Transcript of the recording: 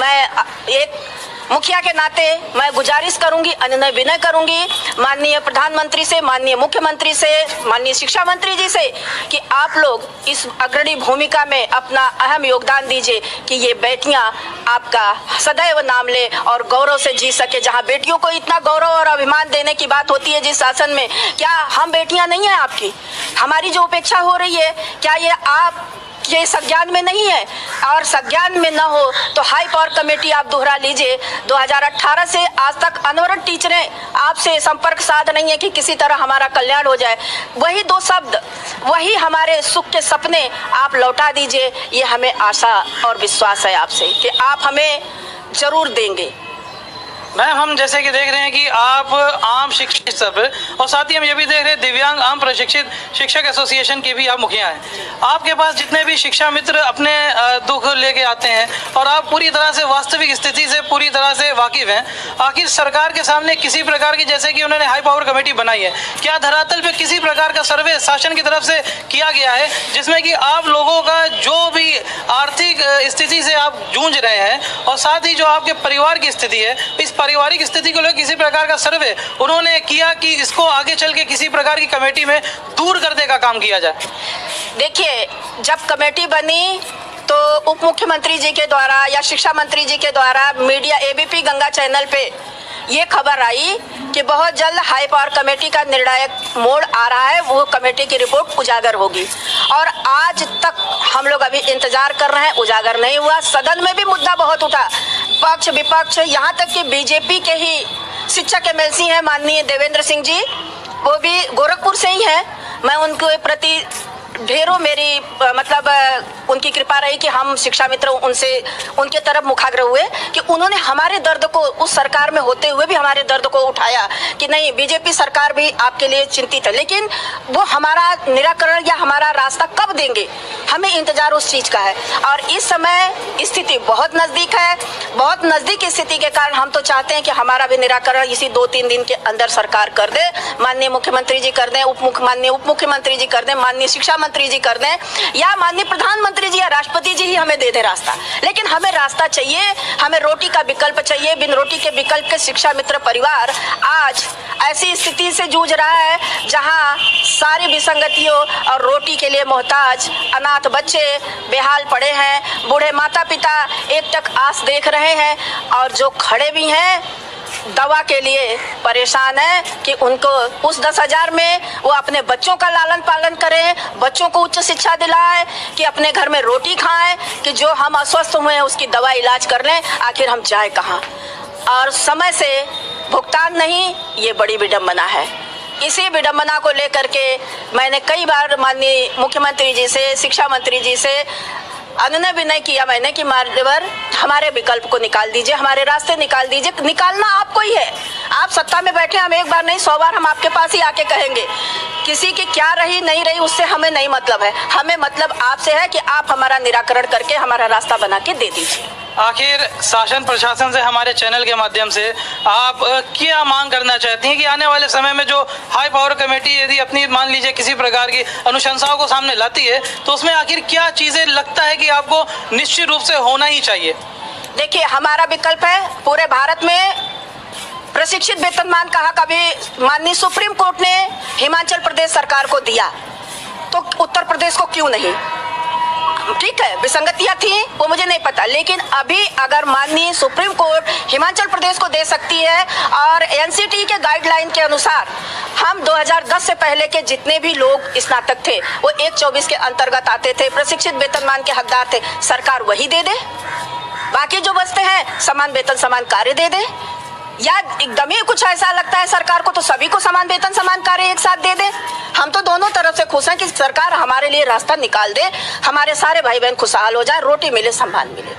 मैं एक मुखिया के नाते मैं गुजारिश करूंगी, अनुनय विनय करूंगी माननीय प्रधानमंत्री से, माननीय मुख्यमंत्री से, माननीय शिक्षा मंत्री जी से कि आप लोग इस अग्रणी भूमिका में अपना अहम योगदान दीजिए कि ये बेटियां आपका सदैव नाम ले और गौरव से जी सके। जहां बेटियों को इतना गौरव और अभिमान देने की बात होती है जिस शासन में, क्या हम बेटियां नहीं हैं आपकी? हमारी जो उपेक्षा हो रही है, क्या ये आप ये संज्ञान में नहीं है? और संज्ञान में न हो तो हाई पावर कमेटी आप दोहरा लीजिए। 2018 से आज तक अनवरत टीचरें आपसे संपर्क साध नहीं है कि किसी तरह हमारा कल्याण हो जाए। वही दो शब्द, वही हमारे सुख के सपने आप लौटा दीजिए। ये हमें आशा और विश्वास है आपसे कि आप हमें जरूर देंगे। मैम, हम जैसे कि देख रहे हैं कि आप आम शिक्षक सब और साथ ही हम ये भी देख रहे हैं दिव्यांग आम प्रशिक्षित शिक्षक एसोसिएशन के भी आप मुखिया हैं। आपके पास जितने भी शिक्षा मित्र अपने दुख लेके आते हैं और आप पूरी तरह से वास्तविक स्थिति से पूरी तरह से वाकिफ हैं। आखिर सरकार के सामने किसी प्रकार की, जैसे कि उन्होंने हाई पावर कमेटी बनाई है, क्या धरातल पे किसी प्रकार का सर्वे शासन की तरफ से किया गया है जिसमें कि आप लोगों का जो भी आर्थिक स्थिति से आप जूझ रहे हैं और साथ ही जो आपके परिवार की स्थिति है, इस पारिवारिक स्थिति को लेकर किसी प्रकार का सर्वे उन्होंने किया कि इसको आगे चल के किसी प्रकार की कमेटी में दूर करने का काम किया जाए? देखिए, जब कमेटी बनी तो उप मुख्यमंत्री जी के द्वारा या शिक्षा मंत्री जी के द्वारा मीडिया एबीपी गंगा चैनल पे ये खबर आई कि बहुत जल्द हाई पावर कमेटी का निर्णायक मोड़ आ रहा है, वो कमेटी की रिपोर्ट उजागर होगी। और आज तक हम लोग अभी इंतजार कर रहे हैं, उजागर नहीं हुआ। सदन में भी मुद्दा बहुत उठा, पक्ष विपक्ष, यहाँ तक कि बीजेपी के ही शिक्षक एमएलसी हैं माननीय देवेंद्र सिंह जी, वो भी गोरखपुर से ही हैं। मैं उनके प्रति ढेरों मेरी उनकी कृपा रही कि हम शिक्षा मित्र उनके तरफ मुखाग्र हुए कि उन्होंने हमारे दर्द को, उस सरकार में होते हुए भी हमारे दर्द को उठाया कि नहीं, बीजेपी सरकार भी आपके लिए चिंतित है, लेकिन वो हमारा निराकरण या हमारा रास्ता कब देंगे, हमें इंतजार उस चीज का है। और इस समय स्थिति बहुत नजदीक है, बहुत नजदीक स्थिति के कारण हम तो चाहते हैं कि हमारा भी निराकरण इसी 2-3 दिन के अंदर सरकार कर दे, माननीय मुख्यमंत्री जी कर दें, माननीय उप मुख्यमंत्री जी कर दें, माननीय शिक्षा मंत्री जी कर दें, या माननीय प्रधानमंत्री जी या राष्ट्रपति जी ही हमें दे दे रास्ता। लेकिन हमें रास्ता चाहिए, हमें रोटी का विकल्प चाहिए। बिन रोटी के विकल्प के शिक्षा मित्र परिवार आज ऐसी स्थिति से जूझ रहा है जहां सारी विसंगतियों और रोटी के लिए मोहताज अनाथ बच्चे बेहाल पड़े हैं, बूढ़े माता पिता एकटक आस देख रहे हैं और जो खड़े भी हैं दवा के लिए परेशान है कि उनको उस 10,000 में वो अपने बच्चों का लालन पालन करें, बच्चों को उच्च शिक्षा दिलाएं, कि अपने घर में रोटी खाएं, कि जो हम अस्वस्थ हुए हैं उसकी दवा इलाज कर लें। आखिर हम जाए कहाँ? और समय से भुगतान नहीं, ये बड़ी विडंबना है। इसी विडंबना को लेकर के मैंने कई बार माननीय मुख्यमंत्री जी से, शिक्षा मंत्री जी से अनुनय विनय किया मैंने कि मान्यवर हमारे विकल्प को निकाल दीजिए, हमारे रास्ते निकाल दीजिए। निकालना आपको ही है, आप सत्ता में बैठे, हम एक बार नहीं 100 बार हम आपके पास ही आके कहेंगे। किसी की क्या रही नहीं रही उससे हमें नहीं मतलब है, हमें मतलब आपसे है कि आप हमारा निराकरण करके हमारा रास्ता बना के दे दीजिए। आखिर शासन प्रशासन से हमारे चैनल के माध्यम से आप क्या मांग करना चाहती हैं कि आने वाले समय में जो हाई पावर कमेटी यदि अपनी मान लीजिए किसी प्रकार की अनुशंसाओं को सामने लाती है तो उसमें आखिर क्या चीजें लगता है कि आपको निश्चित रूप से होना ही चाहिए? देखिए, हमारा विकल्प है पूरे भारत में प्रशिक्षित वेतनमान कहा कभी माननीय सुप्रीम कोर्ट ने हिमाचल प्रदेश सरकार को दिया, तो उत्तर प्रदेश को क्यों नहीं? ठीक है, विसंगतियां थी वो मुझे नहीं पता, लेकिन अभी अगर माननीय सुप्रीम कोर्ट हिमाचल प्रदेश को दे सकती है और एनसीटी के गाइडलाइन के अनुसार हम 2010 से पहले के जितने भी लोग स्नातक थे वो 124 के अंतर्गत आते थे, प्रशिक्षित वेतनमान के हकदार थे, सरकार वही दे दे। बाकी जो बचते हैं समान वेतन समान कार्य दे दे, या एकदम ही कुछ ऐसा लगता है सरकार को तो सभी को समान वेतन समान कार्य एक साथ दे दे। हम तो दोनों तरफ से खुश हैं कि सरकार हमारे लिए रास्ता निकाल दे, हमारे सारे भाई बहन खुशहाल हो जाए, रोटी मिले सम्मान मिले।